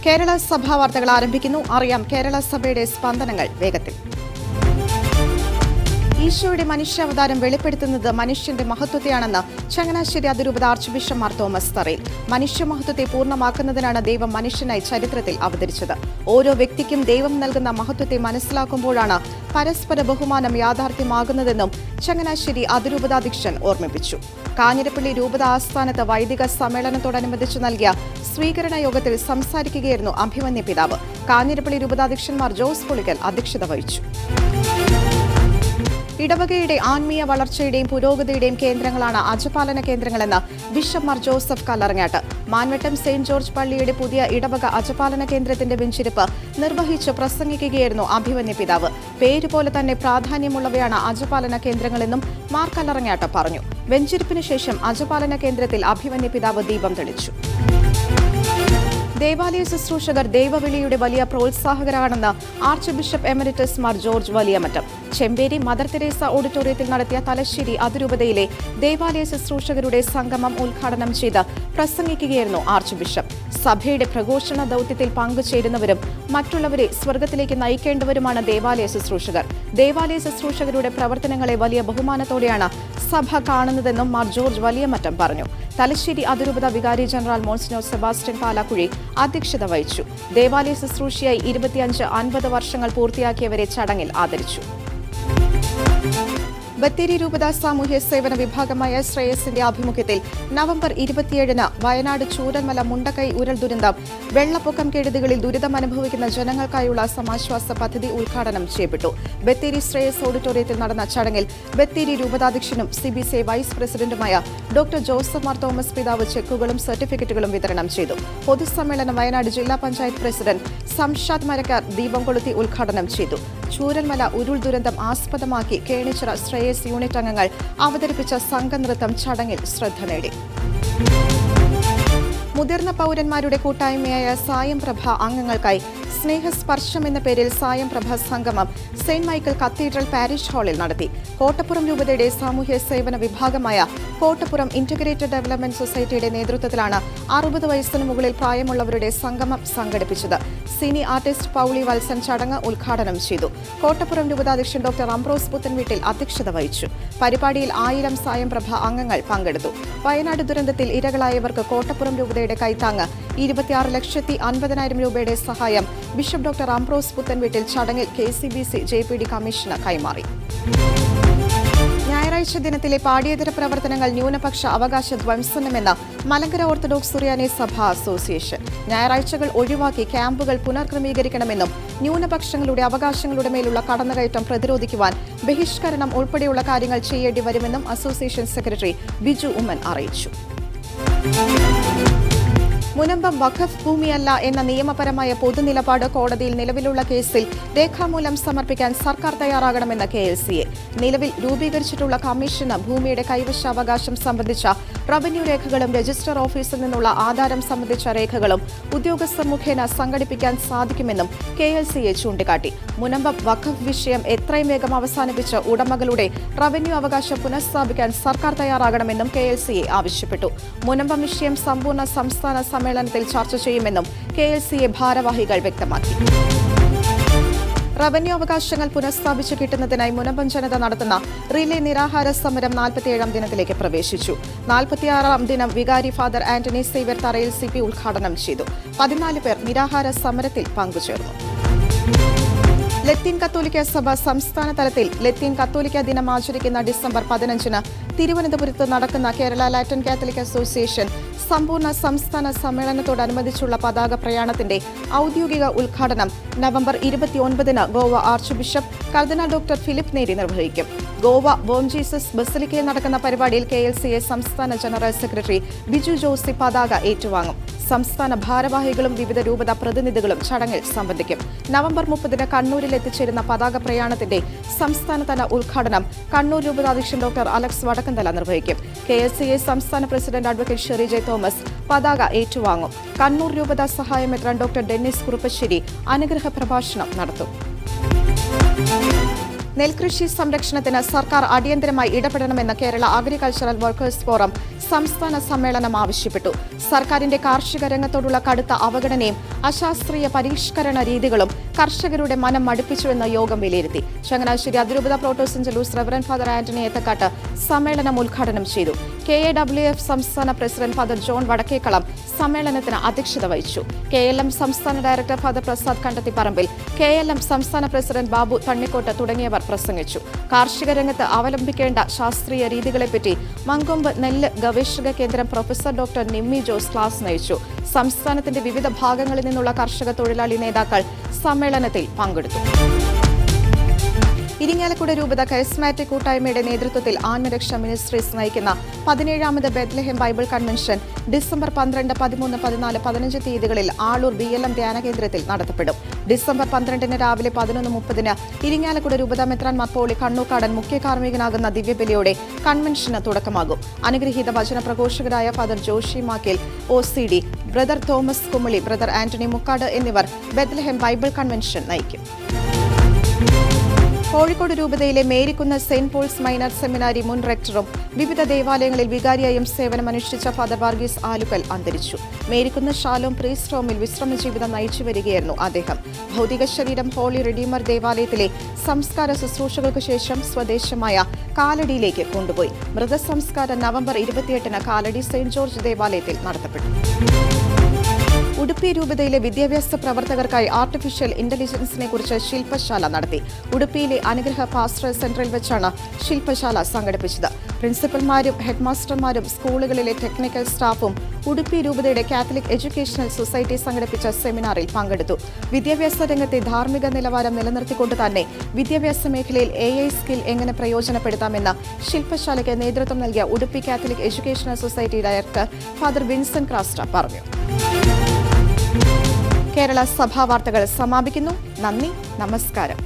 കേരള സഭാ വാർത്തകൾ ആരംഭിക്കുന്നു. അറിയാം കേരള സഭയുടെ സ്പന്ദനങ്ങൾ വേഗത്തിൽ. ഈശോയുടെ മനുഷ്യാവതാരം വെളിപ്പെടുത്തുന്നത് മനുഷ്യന്റെ മഹത്വത്തെയാണെന്ന് ചങ്ങനാശ്ശേരി അതിരൂപത ആർച്ച് ബിഷപ്പ് മാർ തോമസ് തറയിൽ. മനുഷ്യമഹത്വത്തെ പൂർണ്ണമാക്കുന്നതിനാണ് ദൈവം മനുഷ്യനായി ചരിത്രത്തിൽ അവതരിച്ചത്. ഓരോ വ്യക്തിക്കും ദൈവം നൽകുന്ന മഹത്വത്തെ മനസ്സിലാക്കുമ്പോഴാണ് പരസ്പര ബഹുമാനം യാഥാർത്ഥ്യമാകുന്നതെന്നും ചങ്ങനാശ്ശേരി അതിരൂപതാധ്യക്ഷൻ ഓർമ്മിപ്പിച്ചു. കാഞ്ഞിരപ്പള്ളി രൂപത ആസ്ഥാനത്ത് വൈദിക സമ്മേളനത്തോടനുബന്ധിച്ച് നൽകിയ സ്വീകരണ യോഗത്തിൽ സംസാരിക്കുകയായിരുന്നു അഭിമന്യ പിതാവ്. കാഞ്ഞിരപ്പള്ളി രൂപതാധ്യക്ഷന്മാർ ജോസ് പുളിക്കൽ അധ്യക്ഷത വഹിച്ചു. ഇടവകയുടെ ആത്മീയ വളർച്ചയുടെയും പുരോഗതിയുടെയും കേന്ദ്രങ്ങളാണ് അജപാലന കേന്ദ്രങ്ങളെന്ന് bishop Mar Joseph Kallarangatt. Manvettom saint George പള്ളിയുടെ പുതിയ ഇടവക അജപാലന കേന്ദ്രത്തിന്റെ വെഞ്ചിരിപ്പ് നിർവഹിച്ച് പ്രസംഗിക്കുകയായിരുന്നു അഭിമന്യ പിതാവ്. പേരുപോലെ തന്നെ പ്രാധാന്യമുള്ളവയാണ് അജപാലന കേന്ദ്രങ്ങളെന്നും മാർ കല്ലറങ്ങാട്ട് പറഞ്ഞു. വെഞ്ചിരിപ്പിന് ശേഷം അജപാലന കേന്ദ്രത്തിൽ അഭിമന്യ പിതാവ് ദീപം തെളിച്ചു. ദേവാലയ ശുശ്രൂഷകർ ദൈവവിളിയുടെ വലിയ പ്രോത്സാഹകരാണെന്ന് archbishop emeritus Mar George Valiyamattam. Chemperi mother Teresa ഓഡിറ്റോറിയത്തിൽ നടത്തിയ തലശ്ശേരി അതിരൂപതയിലെ ദേവാലയ ശുശ്രൂഷകരുടെ സംഗമം ഉദ്ഘാടനം ചെയ്ത് പ്രസംഗിക്കുകയായിരുന്നു ആർച്ച് ബിഷപ്പ്. സഭയുടെ പ്രഘോഷണ ദൌത്യത്തിൽ പങ്കുചേരുന്നവരും മറ്റുള്ളവരെ സ്വർഗത്തിലേക്ക് നയിക്കേണ്ടവരുമാണ് ദേവാലയ ശുശ്രൂഷകർ. ദേവാലയ ശുശ്രൂഷകരുടെ പ്രവർത്തനങ്ങളെ വലിയ ബഹുമാനത്തോടെയാണ് സഭ കാണുന്നതെന്നും മാർ ജോർജ് വലിയമറ്റം പറഞ്ഞു. തലശ്ശേരി അതിരൂപത വികാരി ജനറൽ മോൺസിനോർ സെബാസ്റ്റ്യൻ പാലാക്കുഴി അധ്യക്ഷത വഹിച്ചു. ദേവാലയ ശുശ്രൂഷയായി 25-50 വർഷങ്ങൾ പൂർത്തിയാക്കിയവരെ ചടങ്ങിൽ ആദരിച്ചു. ബത്തേരി രൂപത സാമൂഹ്യ സേവന വിഭാഗമായ ശ്രേയസിന്റെ ആഭിമുഖ്യത്തിൽ നവംബർ 27-ന് വയനാട് ചൂരൽമല മുണ്ടക്കൈ ഉരുൾ ദുരന്തം, വെള്ളപ്പൊക്കം കെടുതികളിൽ ദുരിതമനുഭവിക്കുന്ന ജനങ്ങൾക്കായുള്ള സമാശ്വാസ പദ്ധതി ഉദ്ഘാടനം ചെയ്യപ്പെട്ടു. ബത്തേരി ശ്രേയസ് ഓഡിറ്റോറിയത്തിൽ നടന്ന ചടങ്ങിൽ ബത്തേരി രൂപതാധ്യക്ഷനും CBCI വൈസ് പ്രസിഡന്റുമായ ഡോക്ടർ ജോസഫ് മാർ തോമസ് പിതാവ് ചെക്കുകളും സർട്ടിഫിക്കറ്റുകളും വിതരണം ചെയ്തു. പൊതുസമ്മേളനം വയനാട് ജില്ലാ പഞ്ചായത്ത് പ്രസിഡന്റ് സംഷാദ് മരക്കാർ ദീപം കൊളുത്തി ഉദ്ഘാടനം ചെയ്തു. ചൂരൽമല ഉരുൾ ദുരന്തം ആസ്പദമാക്കി കേണിച്ചിറ ശ്രേയസ് യൂണിറ്റ് അംഗങ്ങൾ അവതരിപ്പിച്ച സംഘനൃത്തം ചടങ്ങിൽ ശ്രദ്ധ നേടി. മുതിർന്ന പൗരന്മാരുടെ കൂട്ടായ്മയായ സായം പ്രഭ അംഗങ്ങൾക്കായി സ്നേഹസ്പർശം എന്ന പേരിൽ സായം പ്രഭ സംഗമം സെന്റ് മൈക്കിൾ കത്തീഡ്രൽ പാരിഷ് ഹാളിൽ നടത്തി. കോട്ടപ്പുറം രൂപതയുടെ സാമൂഹ്യ സേവന വിഭാഗമായ കോട്ടപ്പുറം ഇന്റഗ്രേറ്റഡ് ഡെവലപ്മെന്റ് സൊസൈറ്റിയുടെ നേതൃത്വത്തിലാണ് 60 വയസ്സിന് മുകളിൽ പ്രായമുള്ളവരുടെ സംഗമം സംഘടിപ്പിച്ചത്. സിനി ആർട്ടിസ്റ്റ് പൗളി വത്സൻ ചടങ്ങ് ഉദ്ഘാടനം ചെയ്തു. കോട്ടപ്പുറം രൂപതാധ്യക്ഷൻ ഡോക്ടർ അംബ്രോസ് പുത്തൻവീട്ടിൽ അധ്യക്ഷത വഹിച്ചു. പരിപാടിയിൽ 1000 സായം പ്രഭ അംഗങ്ങൾ പങ്കെടുത്തു. വയനാട് ദുരന്തത്തിൽ ഇരകളായവർക്ക് കോട്ടപ്പുറം രൂപതയുടെ കൈത്താങ്ങ് 26,50,000 രൂപയുടെ സഹായം ബിഷപ്പ് ഡോക്ടർ അംബ്രോസ് പുത്തൻവീട്ടിൽ ചടങ്ങിൽ KCBC JPD കമ്മീഷന് കൈമാറി. ഞായറാഴ്ച ദിനത്തിലെ പാഠ്യേതര പ്രവർത്തനങ്ങൾ ന്യൂനപക്ഷ അവകാശ ധ്വംസനമെന്ന് മലങ്കര ഓർത്തഡോക്സ് സുറിയാനി സഭ അസോസിയേഷൻ. ഞായറാഴ്ചകൾ ഒഴിവാക്കി ക്യാമ്പുകൾ പുനർക്രമീകരിക്കണമെന്നും ന്യൂനപക്ഷങ്ങളുടെ അവകാശങ്ങളുടെ മേലുള്ള കടന്നുകയറ്റം പ്രതിരോധിക്കുവാൻ ബഹിഷ്കരണം ഉൾപ്പെടെയുള്ള കാര്യങ്ങൾ ചെയ്യേണ്ടി വരുമെന്നും അസോസിയേഷൻ സെക്രട്ടറി ബിജു ഉമ്മൻ അറിയിച്ചു. മുനമ്പം വഖഫ് ഭൂമിയല്ല എന്ന നിയമപരമായ പൊതുനിലപാട് കോടതിയിൽ നിലവിലുള്ള കേസിൽ രേഖാമൂലം സമർപ്പിക്കാൻ സർക്കാർ തയ്യാറാകണമെന്ന് KLCA. നിലവിൽ രൂപീകരിച്ചിട്ടുള്ള കമ്മീഷന് ഭൂമിയുടെ കൈവശാവകാശം സംബന്ധിച്ച റവന്യൂ രേഖകളും രജിസ്റ്റർ ഓഫീസിൽ നിന്നുള്ള ആധാരം സംബന്ധിച്ച രേഖകളും ഉദ്യോഗസ്ഥർ മുഖേന സംഘടിപ്പിക്കാൻ സാധിക്കുമെന്നും KLCA ചൂണ്ടിക്കാട്ടി. മുനമ്പം വഖഫ് വിഷയം എത്രയും വേഗം അവസാനിപ്പിച്ച് ഉടമകളുടെ റവന്യൂ അവകാശം പുനഃസ്ഥാപിക്കാൻ സർക്കാർ തയ്യാറാകണമെന്നും KLCA ആവശ്യപ്പെട്ടു. മുനമ്പം വിഷയം സമ്പൂർണ്ണ സംസ്ഥാന സമ്മേളനത്തിൽ ചർച്ച ചെയ്യുമെന്നും KLCA ഭാരവാഹികൾ വ്യക്തമാക്കി. റവന്യൂ അവകാശങ്ങൾ പുനഃസ്ഥാപിച്ചു കിട്ടുന്നതിനായി മുനമ്പം ജനത നടത്തുന്ന റിലേ നിരാഹാര സമരം 47-ാം ദിനത്തിലേക്ക് പ്രവേശിച്ചു. 46-ാം ദിനം വികാരി ഫാദർ ആന്റണി സേവ്യർ തറയിൽ CP ഉദ്ഘാടനം ചെയ്തു. 14 പേർ നിരാഹാര സമരത്തിൽ പങ്കുചേർന്നു. ലത്തീൻ കത്തോലിക്ക സഭ സംസ്ഥാന തലത്തിൽ ലത്തീൻ കത്തോലിക്ക ദിനം ആചരിക്കുന്ന ഡിസംബർ 15-ന് തിരുവനന്തപുരത്ത് നടക്കുന്ന കേരള ലാറ്റിൻ കാത്തലിക് അസോസിയേഷൻ സമ്പൂർണ്ണ സംസ്ഥാന സമ്മേളനത്തോടനുബന്ധിച്ചുള്ള പതാക പ്രയാണത്തിന്റെ ഔദ്യോഗിക ഉദ്ഘാടനം നവംബർ 29-ന് ഗോവ ആർച്ച് ബിഷപ്പ് കർദിനാൾ ഡോക്ടർ ഫിലിപ്പ് നേരി നിർവഹിക്കും. ഗോവ ബോം ജീസസ് ബസലിക്കയിൽ നടക്കുന്ന പരിപാടിയിൽ KLCA സംസ്ഥാന ജനറൽ സെക്രട്ടറി ബിജു ജോസി പതാക ഏറ്റുവാങ്ങും. സംസ്ഥാന ഭാരവാഹികളും വിവിധ രൂപത പ്രതിനിധികളും ചടങ്ങിൽ സംബന്ധിക്കും. നവംബർ 30-ന് കണ്ണൂരിൽ എത്തിച്ചേരുന്ന പതാക പ്രയാണത്തിന്റെ സംസ്ഥാനതല ഉദ്ഘാടനം കണ്ണൂർ രൂപതാധ്യക്ഷൻ ഡോക്ടർ അലക്സ് വടക്കന്തല നിർവഹിക്കും. KLCA സംസ്ഥാന president advocate Sherry J Thomas പതാക ഏറ്റുവാങ്ങും. കണ്ണൂർ രൂപത സഹായ മെത്രാൻ ഡോക്ടർ ഡെന്നിസ് കുറുപ്പശ്ശേരി അനുഗ്രഹ പ്രഭാഷണം നടത്തും. നെൽകൃഷി സംരക്ഷണത്തിന് സർക്കാർ അടിയന്തരമായി ഇടപെടണമെന്ന് കേരള അഗ്രികൾച്ചറൽ വർക്കേഴ്സ് ഫോറം സംസ്ഥാന സമ്മേളനം ആവശ്യപ്പെട്ടു. സർക്കാരിന്റെ കാർഷിക രംഗത്തോടുള്ള കടുത്ത അവഗണനയും അശാസ്ത്രീയ പരിഷ്കരണ രീതികളും കർഷകരുടെ മനം മടുപ്പിച്ചുവെന്ന് യോഗം വിലയിരുത്തി. ചങ്ങനാശ്ശേരി അതിരൂപത പ്രോട്ടോസിൻ ജലൂസ് റവറന്റ് ഫാദർ ആന്റണി ഏത്തക്കാട്ട് സമ്മേളനം ഉദ്ഘാടനം ചെയ്തു. KAWF സംസ്ഥാന പ്രസിഡന്റ് ഫാദർ ജോൺ വടക്കേക്കളം സമ്മേളനത്തിന് അധ്യക്ഷത വഹിച്ചു. KLM സംസ്ഥാന director father Prasad Kandathiparambil, KLM സംസ്ഥാന പ്രസിഡന്റ് ബാബു തണ്ണിക്കോട്ട് തുടങ്ങിയവർ പ്രസംഗിച്ചു. കാർഷിക രംഗത്ത് അവലംബിക്കേണ്ട ശാസ്ത്രീയ രീതികളെപ്പറ്റി മങ്കൊമ്പ് നെല്ല് ഗവേഷക കേന്ദ്രം professor doctor Nimmi Jose class നയിച്ചു. സംസ്ഥാനത്തിന്റെ വിവിധ ഭാഗങ്ങളിൽ നിന്നുള്ള കർഷക തൊഴിലാളി നേതാക്കൾ സമ്മേളനത്തിൽ പങ്കെടുത്തു. ഇരിങ്ങാലക്കുട രൂപത കരിസ്മാറ്റിക് കൂട്ടായ്മയുടെ നേതൃത്വത്തിൽ ആത്മരക്ഷാ മിനിസ്ട്രീസ് നയിക്കുന്ന 17ാമത് ബെത്ലഹേം ബൈബിൾ കൺവെൻഷൻ ഡിസംബർ 12, 13, 14, 15 തീയതികളിൽ ആളൂർ BLM ധ്യാന കേന്ദ്രത്തിൽ നടത്തപ്പെടും. ഡിസംബർ 12 രാവിലെ 11:30 ഇരിങ്ങാലക്കുട രൂപത മെത്രാൻ മാർപ്പോളി കണ്ണൂക്കാടൻ മുഖ്യ കാർമ്മികനാകുന്ന ദിവ്യബലിയോടെ കൺവെൻഷന് തുടക്കമാകും. അനുഗ്രഹീത വചന പ്രഘോഷകരായ father Joshi Mackel OCD, brother Thomas Kumily, brother Antony Mukkad എന്നിവർ ബെത്ലഹേം ബൈബിൾ കൺവെൻഷൻ നയിക്കും. കോഴിക്കോട് രൂപതയിലെ Marykunnu saint Paul's minor seminary മുൻ റെക്ടറും വിവിധ ദേവാലയങ്ങളിൽ വികാരിയായും സേവനമനുഷ്ഠിച്ച ഫാദർ വർഗീസ് ആലുക്കൽ അന്തരിച്ചു. മേരിക്കുന്ന് ഷാലോം പ്രീസ്റ്റ് ഹോമിൽ വിശ്രമ ജീവിതം നയിച്ചു വരികയായിരുന്നു അദ്ദേഹം. ഭൗതിക ശരീരം ഹോളി റിഡീമർ ദേവാലയത്തിലെ സംസ്കാര ശുശ്രൂഷകൾക്ക് ശേഷം സ്വദേശമായ കാലടിയിലേക്ക് കൊണ്ടുപോയി. മൃതസംസ്കാരം നവംബർ 28 കാലടി സെന്റ് ജോർജ് ദേവാലയത്തിൽ നടത്തപ്പെട്ടു. ഉടുപ്പി രൂപതയിലെ വിദ്യാഭ്യാസ പ്രവർത്തകർക്കായി ആർട്ടിഫിഷ്യൽ ഇന്റലിജൻസിനെ കുറിച്ച് ശില്പശാല നടത്തി. ഉടുപ്പിയിലെ അനുഗ്രഹ പാസ്റ്ററൽ സെന്ററിൽ വെച്ചാണ് ശില്പശാല സംഘടിപ്പിച്ചത്. പ്രിൻസിപ്പൽമാരും ഹെഡ്മാസ്റ്റർമാരും സ്കൂളുകളിലെ ടെക്നിക്കൽ സ്റ്റാഫും ഉടുപ്പി രൂപതയുടെ കാത്തലിക് എഡ്യൂക്കേഷണൽ സൊസൈറ്റി സംഘടിപ്പിച്ച സെമിനാറിൽ പങ്കെടുത്തു. വിദ്യാഭ്യാസ രംഗത്തെ ധാർമ്മിക നിലവാരം നിലനിർത്തിക്കൊണ്ട് തന്നെ വിദ്യാഭ്യാസ മേഖലയിൽ AI സ്കിൽ എങ്ങനെ പ്രയോജനപ്പെടുത്താമെന്ന് ശില്പശാലയ്ക്ക് നേതൃത്വം നൽകിയ Udupi Catholic educational society director father Vincent Crasta പറഞ്ഞു. കേരള സഭാ വാർത്തകൾ സമാപിക്കുന്നു. നന്ദി, നമസ്കാരം.